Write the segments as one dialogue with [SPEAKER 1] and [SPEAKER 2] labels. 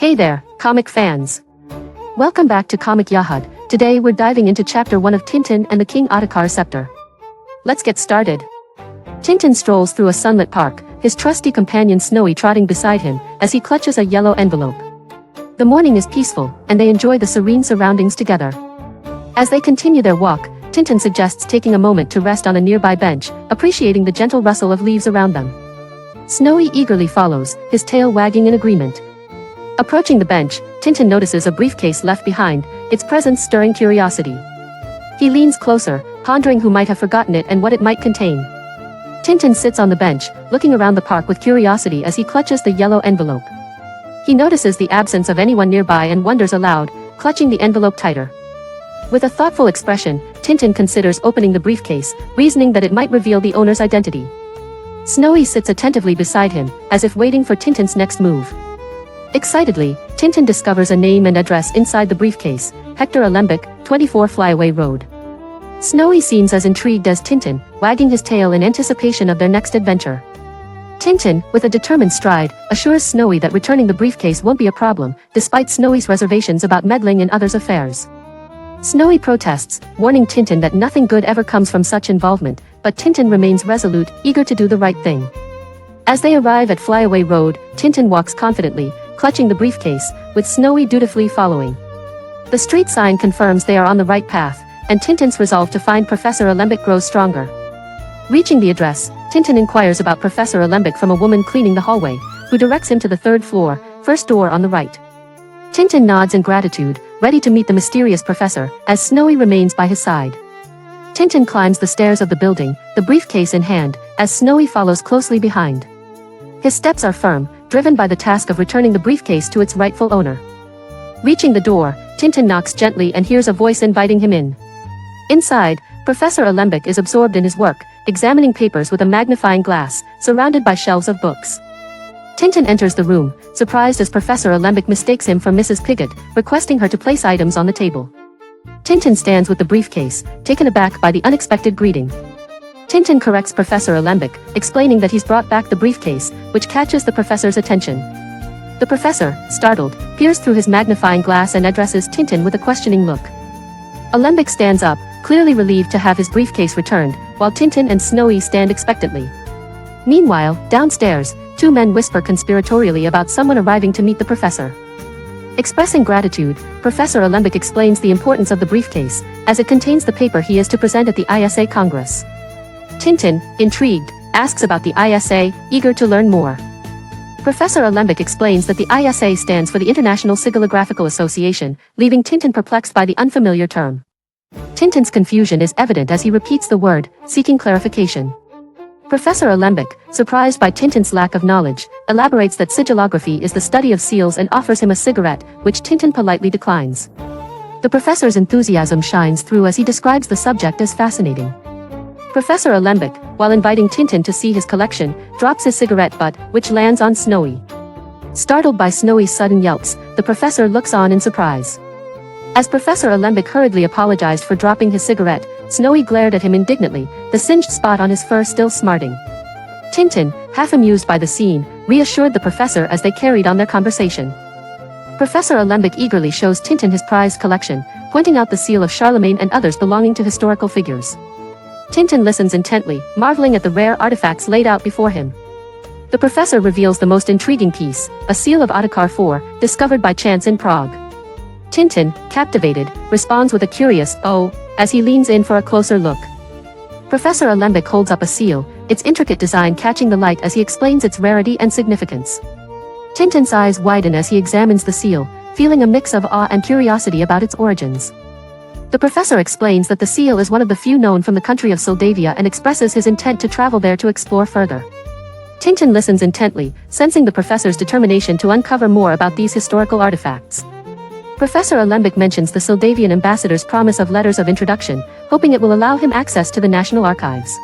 [SPEAKER 1] Hey there, comic fans! Welcome back to Comic Yahud. Today we're diving into Chapter 1 of Tintin and the King Ottokar Sceptre. Let's get started. Tintin strolls through a sunlit park, his trusty companion Snowy trotting beside him as he clutches a yellow envelope. The morning is peaceful, and they enjoy the serene surroundings together. As they continue their walk, Tintin suggests taking a moment to rest on a nearby bench, appreciating the gentle rustle of leaves around them. Snowy eagerly follows, his tail wagging in agreement. Approaching the bench, Tintin notices a briefcase left behind, its presence stirring curiosity. He leans closer, pondering who might have forgotten it and what it might contain. Tintin sits on the bench, looking around the park with curiosity as he clutches the yellow envelope. He notices the absence of anyone nearby and wonders aloud, clutching the envelope tighter. With a thoughtful expression, Tintin considers opening the briefcase, reasoning that it might reveal the owner's identity. Snowy sits attentively beside him, as if waiting for Tintin's next move. Excitedly, Tintin discovers a name and address inside the briefcase: Professor Alembick, 24 Flyaway Road. Snowy seems as intrigued as Tintin, wagging his tail in anticipation of their next adventure. Tintin, with a determined stride, assures Snowy that returning the briefcase won't be a problem, despite Snowy's reservations about meddling in others' affairs. Snowy protests, warning Tintin that nothing good ever comes from such involvement, but Tintin remains resolute, eager to do the right thing. As they arrive at Flyaway Road, Tintin walks confidently, clutching the briefcase, with Snowy dutifully following. The street sign confirms they are on the right path, and Tintin's resolve to find Professor Alembick grows stronger. Reaching the address, Tintin inquires about Professor Alembick from a woman cleaning the hallway, who directs him to the third floor, first door on the right. Tintin nods in gratitude, ready to meet the mysterious professor, as Snowy remains by his side. Tintin climbs the stairs of the building, the briefcase in hand, as Snowy follows closely behind. His steps are firm, driven by the task of returning the briefcase to its rightful owner. Reaching the door, Tintin knocks gently and hears a voice inviting him in. Inside, Professor Alembick is absorbed in his work, examining papers with a magnifying glass, surrounded by shelves of books. Tintin enters the room, surprised as Professor Alembick mistakes him for Mrs. Pigott, requesting her to place items on the table. Tintin stands with the briefcase, taken aback by the unexpected greeting. Tintin corrects Professor Alembick, explaining that he's brought back the briefcase, which catches the professor's attention. The professor, startled, peers through his magnifying glass and addresses Tintin with a questioning look. Alembick stands up, clearly relieved to have his briefcase returned, while Tintin and Snowy stand expectantly. Meanwhile, downstairs, two men whisper conspiratorially about someone arriving to meet the professor. Expressing gratitude, Professor Alembick explains the importance of the briefcase, as it contains the paper he is to present at the I.S.A. Congress. Tintin, intrigued, asks about the I.S.A., eager to learn more. Professor Alembick explains that the I.S.A. stands for the International Sigillographical Association, leaving Tintin perplexed by the unfamiliar term. Tintin's confusion is evident as he repeats the word, seeking clarification. Professor Alembick, surprised by Tintin's lack of knowledge, elaborates that sigillography is the study of seals and offers him a cigarette, which Tintin politely declines. The professor's enthusiasm shines through as he describes the subject as fascinating. Professor Alembick, while inviting Tintin to see his collection, drops his cigarette butt, which lands on Snowy. Startled by Snowy's sudden yelps, the professor looks on in surprise. As Professor Alembick hurriedly apologized for dropping his cigarette, Snowy glared at him indignantly, the singed spot on his fur still smarting. Tintin, half amused by the scene, reassured the professor as they carried on their conversation. Professor Alembick eagerly shows Tintin his prized collection, pointing out the seal of Charlemagne and others belonging to historical figures. Tintin listens intently, marveling at the rare artifacts laid out before him. The professor reveals the most intriguing piece, a seal of Ottokar IV, discovered by chance in Prague. Tintin, captivated, responds with a curious, "Oh," as he leans in for a closer look. Professor Alembick holds up a seal, its intricate design catching the light as he explains its rarity and significance. Tintin's eyes widen as he examines the seal, feeling a mix of awe and curiosity about its origins. The professor explains that the seal is one of the few known from the country of Moldavia and expresses his intent to travel there to explore further. Tintin listens intently, sensing the professor's determination to uncover more about these historical artifacts. Professor Alembick mentions the Moldavian ambassador's promise of letters of introduction, hoping it will allow him access to the National Archives.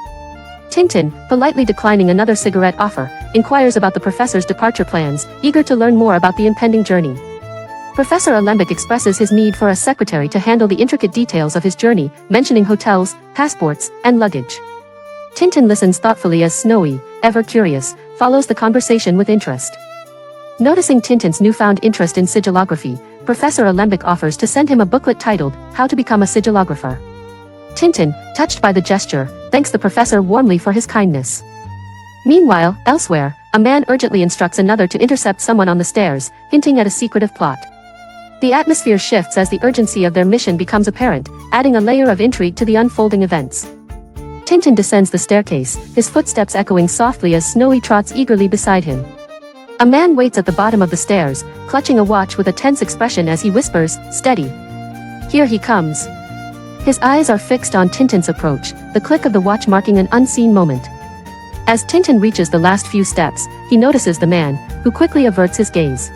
[SPEAKER 1] Tintin, politely declining another cigarette offer, inquires about the professor's departure plans, eager to learn more about the impending journey. Professor Alembick expresses his need for a secretary to handle the intricate details of his journey, mentioning hotels, passports, and luggage. Tintin listens thoughtfully as Snowy, ever curious, follows the conversation with interest. Noticing Tintin's newfound interest in sigillography, Professor Alembick offers to send him a booklet titled, How to Become a Sigillographer. Tintin, touched by the gesture, thanks the professor warmly for his kindness. Meanwhile, elsewhere, a man urgently instructs another to intercept someone on the stairs, hinting at a secretive plot. The atmosphere shifts as the urgency of their mission becomes apparent, adding a layer of intrigue to the unfolding events. Tintin descends the staircase, his footsteps echoing softly as Snowy trots eagerly beside him. A man waits at the bottom of the stairs, clutching a watch with a tense expression as he whispers, "Steady. Here he comes." His eyes are fixed on Tintin's approach, the click of the watch marking an unseen moment. As Tintin reaches the last few steps, he notices the man, who quickly averts his gaze.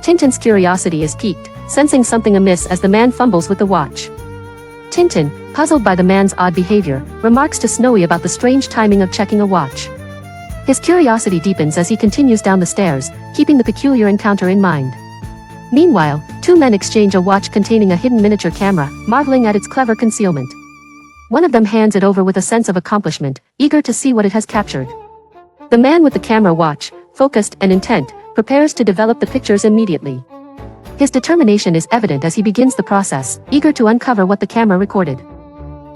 [SPEAKER 1] Tintin's curiosity is piqued, sensing something amiss as the man fumbles with the watch. Tintin, puzzled by the man's odd behavior, remarks to Snowy about the strange timing of checking a watch. His curiosity deepens as he continues down the stairs, keeping the peculiar encounter in mind. Meanwhile, two men exchange a watch containing a hidden miniature camera, marveling at its clever concealment. One of them hands it over with a sense of accomplishment, eager to see what it has captured. The man with the camera watch, focused and intent, prepares to develop the pictures immediately. His determination is evident as he begins the process, eager to uncover what the camera recorded.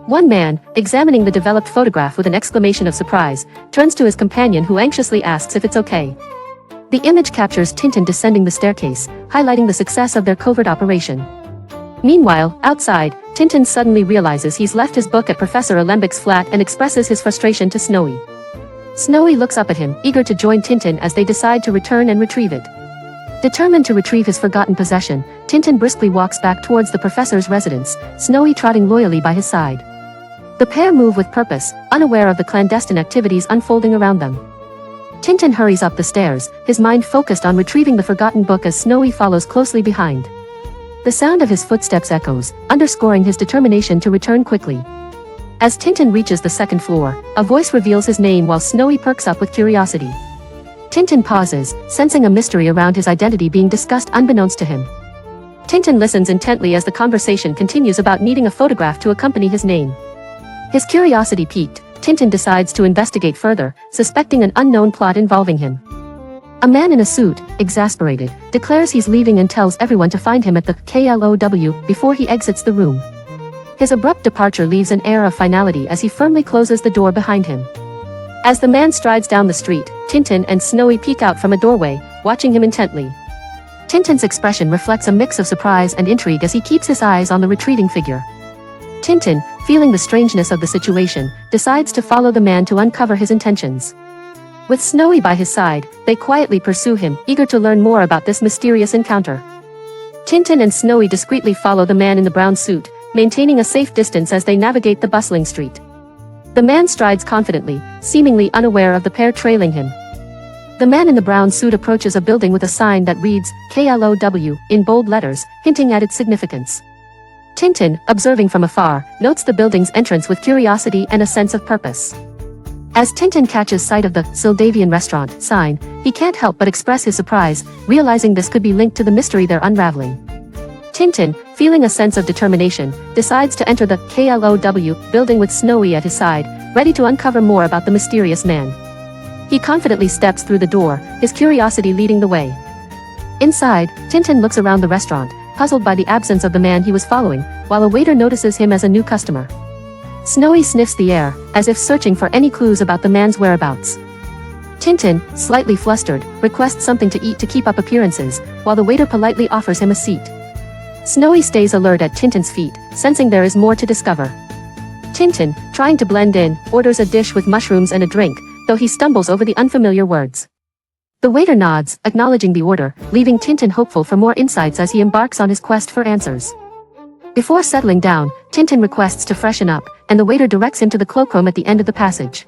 [SPEAKER 1] One man, examining the developed photograph with an exclamation of surprise, turns to his companion who anxiously asks if it's okay. The image captures Tintin descending the staircase, highlighting the success of their covert operation. Meanwhile, outside, Tintin suddenly realizes he's left his book at Professor Alembick's flat and expresses his frustration to Snowy. Snowy looks up at him, eager to join Tintin as they decide to return and retrieve it. Determined to retrieve his forgotten possession, Tintin briskly walks back towards the professor's residence, Snowy trotting loyally by his side. The pair move with purpose, unaware of the clandestine activities unfolding around them. Tintin hurries up the stairs, his mind focused on retrieving the forgotten book as Snowy follows closely behind. The sound of his footsteps echoes, underscoring his determination to return quickly. As Tintin reaches the second floor, a voice reveals his name while Snowy perks up with curiosity. Tintin pauses, sensing a mystery around his identity being discussed unbeknownst to him. Tintin listens intently as the conversation continues about needing a photograph to accompany his name. His curiosity piqued, Tintin decides to investigate further, suspecting an unknown plot involving him. A man in a suit, exasperated, declares he's leaving and tells everyone to find him at the KLOW before he exits the room. His abrupt departure leaves an air of finality as he firmly closes the door behind him. As the man strides down the street, Tintin and Snowy peek out from a doorway, watching him intently. Tintin's expression reflects a mix of surprise and intrigue as he keeps his eyes on the retreating figure. Tintin, feeling the strangeness of the situation, decides to follow the man to uncover his intentions. With Snowy by his side, they quietly pursue him, eager to learn more about this mysterious encounter. Tintin and Snowy discreetly follow the man in the brown suit, maintaining a safe distance as they navigate the bustling street. The man strides confidently, seemingly unaware of the pair trailing him. The man in the brown suit approaches a building with a sign that reads, KLOW, in bold letters, hinting at its significance. Tintin, observing from afar, notes the building's entrance with curiosity and a sense of purpose. As Tintin catches sight of the Sildavian restaurant sign, he can't help but express his surprise, realizing this could be linked to the mystery they're unraveling. Tintin, feeling a sense of determination, decides to enter the KLOW building with Snowy at his side, ready to uncover more about the mysterious man. He confidently steps through the door, his curiosity leading the way. Inside, Tintin looks around the restaurant, puzzled by the absence of the man he was following, while a waiter notices him as a new customer. Snowy sniffs the air, as if searching for any clues about the man's whereabouts. Tintin, slightly flustered, requests something to eat to keep up appearances, while the waiter politely offers him a seat. Snowy stays alert at Tintin's feet, sensing there is more to discover. Tintin, trying to blend in, orders a dish with mushrooms and a drink, though he stumbles over the unfamiliar words. The waiter nods, acknowledging the order, leaving Tintin hopeful for more insights as he embarks on his quest for answers. Before settling down, Tintin requests to freshen up, and the waiter directs him to the cloakroom at the end of the passage.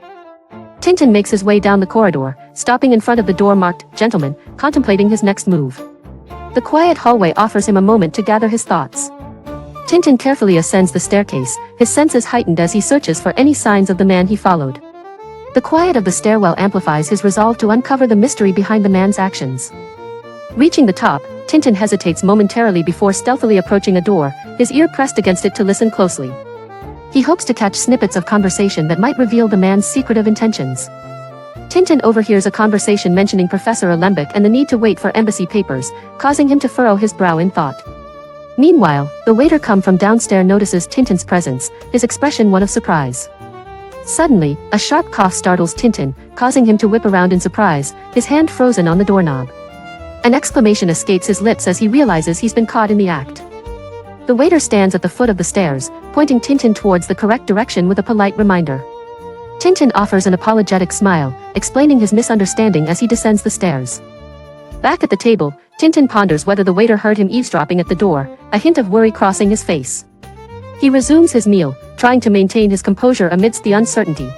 [SPEAKER 1] Tintin makes his way down the corridor, stopping in front of the door marked, Gentleman, contemplating his next move. The quiet hallway offers him a moment to gather his thoughts. Tintin carefully ascends the staircase, his senses heightened as he searches for any signs of the man he followed. The quiet of the stairwell amplifies his resolve to uncover the mystery behind the man's actions. Reaching the top, Tintin hesitates momentarily before stealthily approaching a door, his ear pressed against it to listen closely. He hopes to catch snippets of conversation that might reveal the man's secretive intentions. Tintin overhears a conversation mentioning Professor Alembick and the need to wait for embassy papers, causing him to furrow his brow in thought. Meanwhile, the waiter come from downstairs notices Tintin's presence, his expression one of surprise. Suddenly, a sharp cough startles Tintin, causing him to whip around in surprise, his hand frozen on the doorknob. An exclamation escapes his lips as he realizes he's been caught in the act. The waiter stands at the foot of the stairs, pointing Tintin towards the correct direction with a polite reminder. Tintin offers an apologetic smile, explaining his misunderstanding as he descends the stairs. Back at the table, Tintin ponders whether the waiter heard him eavesdropping at the door, a hint of worry crossing his face. He resumes his meal, trying to maintain his composure amidst the uncertainty.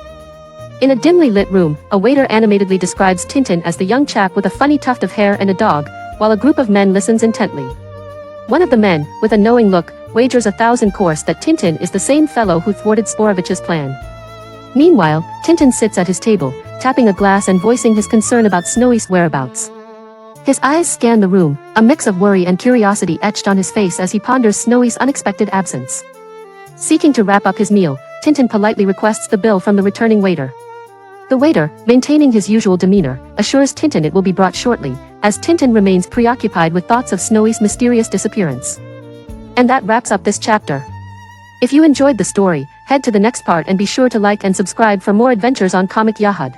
[SPEAKER 1] In a dimly lit room, a waiter animatedly describes Tintin as the young chap with a funny tuft of hair and a dog, while a group of men listens intently. One of the men, with a knowing look, wagers 1,000 course that Tintin is the same fellow who thwarted Sporovitch's plan. Meanwhile, Tintin sits at his table, tapping a glass and voicing his concern about Snowy's whereabouts. His eyes scan the room, a mix of worry and curiosity etched on his face as he ponders Snowy's unexpected absence. Seeking to wrap up his meal, Tintin politely requests the bill from the returning waiter. The waiter, maintaining his usual demeanor, assures Tintin it will be brought shortly, as Tintin remains preoccupied with thoughts of Snowy's mysterious disappearance. And that wraps up this chapter. If you enjoyed the story, head to the next part and be sure to like and subscribe for more adventures on Comic Yahud.